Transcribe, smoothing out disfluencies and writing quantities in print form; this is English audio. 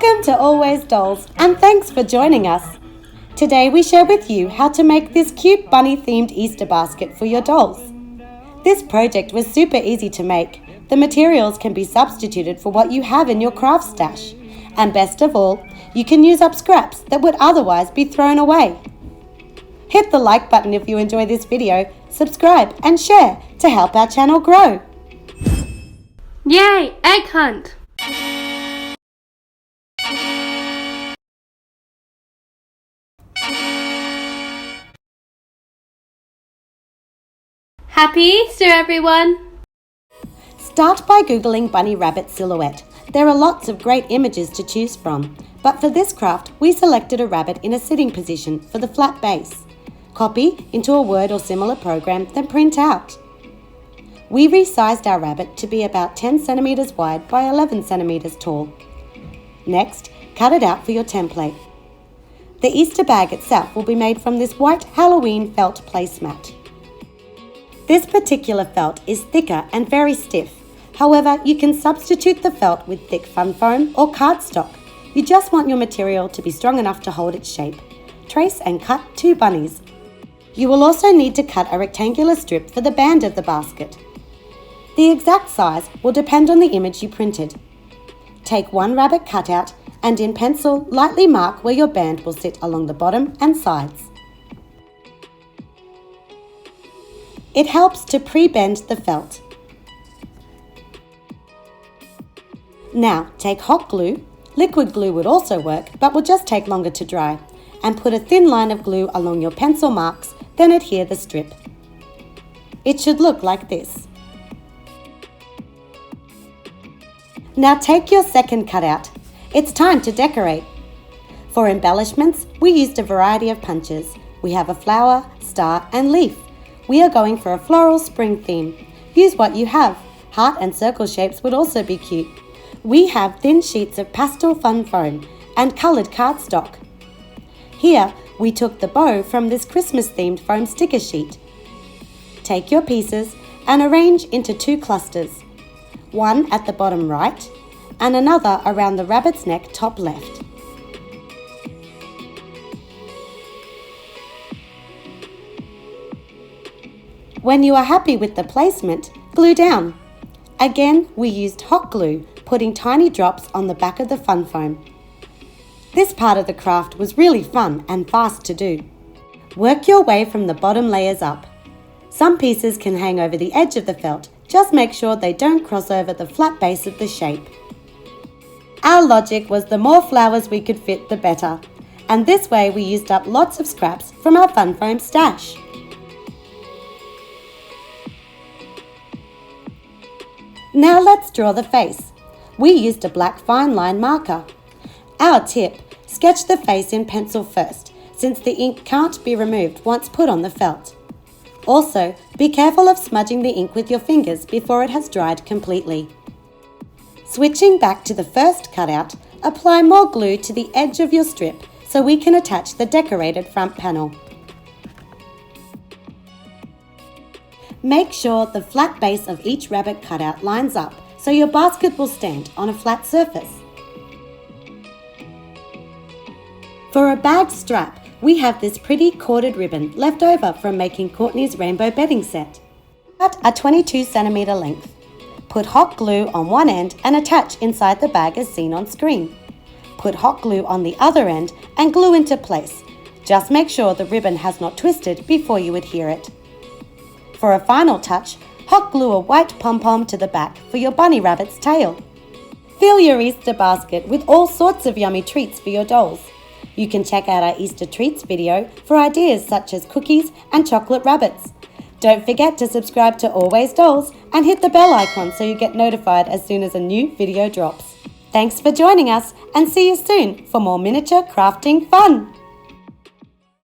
Welcome to Always Dolls, and thanks for joining us. Today we share with you how to make this cute bunny-themed Easter basket for your dolls. This project was super easy to make. The materials can be substituted for what you have in your craft stash. And best of all, you can use up scraps that would otherwise be thrown away. Hit the like button if you enjoy this video, subscribe and share to help our channel grow. Yay! Egg hunt! Happy Easter, everyone! Start by Googling bunny rabbit silhouette. There are lots of great images to choose from, but for this craft we selected a rabbit in a sitting position for the flat base. Copy into a Word or similar program, then print out. We resized our rabbit to be about 10 centimeters wide by 11 centimeters tall. Next, cut it out for your template. The Easter bag itself will be made from this white Halloween felt placemat. This particular felt is thicker and very stiff. However, you can substitute the felt with thick fun foam or cardstock. You just want your material to be strong enough to hold its shape. Trace and cut 2 bunnies. You will also need to cut a rectangular strip for the band of the basket. The exact size will depend on the image you printed. Take one rabbit cutout and in pencil lightly mark where your band will sit along the bottom and sides. It helps to pre-bend the felt. Now take hot glue, liquid glue would also work but will just take longer to dry, and put a thin line of glue along your pencil marks, then adhere the strip. It should look like this. Now take your second cutout. It's time to decorate. For embellishments, we used a variety of punches. We have a flower, star and leaf. We are going for a floral spring theme. Use what you have. Heart and circle shapes would also be cute. We have thin sheets of pastel fun foam and coloured cardstock. Here, we took the bow from this Christmas-themed foam sticker sheet. Take your pieces and arrange into 2 clusters, one at the bottom right and another around the rabbit's neck top left. When you are happy with the placement, glue down. Again, we used hot glue, putting tiny drops on the back of the fun foam. This part of the craft was really fun and fast to do. Work your way from the bottom layers up. Some pieces can hang over the edge of the felt, just make sure they don't cross over the flat base of the shape. Our logic was the more flowers we could fit, the better, and this way we used up lots of scraps from our fun foam stash. Now let's draw the face. We used a black fine line marker. Our tip, sketch the face in pencil first, since the ink can't be removed once put on the felt. Also, be careful of smudging the ink with your fingers before it has dried completely. Switching back to the first cutout, apply more glue to the edge of your strip so we can attach the decorated front panel. Make sure the flat base of each rabbit cutout lines up so your basket will stand on a flat surface. For a bag strap, we have this pretty corded ribbon left over from making Courtney's rainbow bedding set. Cut a 22 centimeter length. Put hot glue on one end and attach inside the bag as seen on screen. Put hot glue on the other end and glue into place. Just make sure the ribbon has not twisted before you adhere it. For a final touch, hot glue a white pom-pom to the back for your bunny rabbit's tail. Fill your Easter basket with all sorts of yummy treats for your dolls. You can check out our Easter treats video for ideas such as cookies and chocolate rabbits. Don't forget to subscribe to Always Dolls and hit the bell icon so you get notified as soon as a new video drops. Thanks for joining us and see you soon for more miniature crafting fun!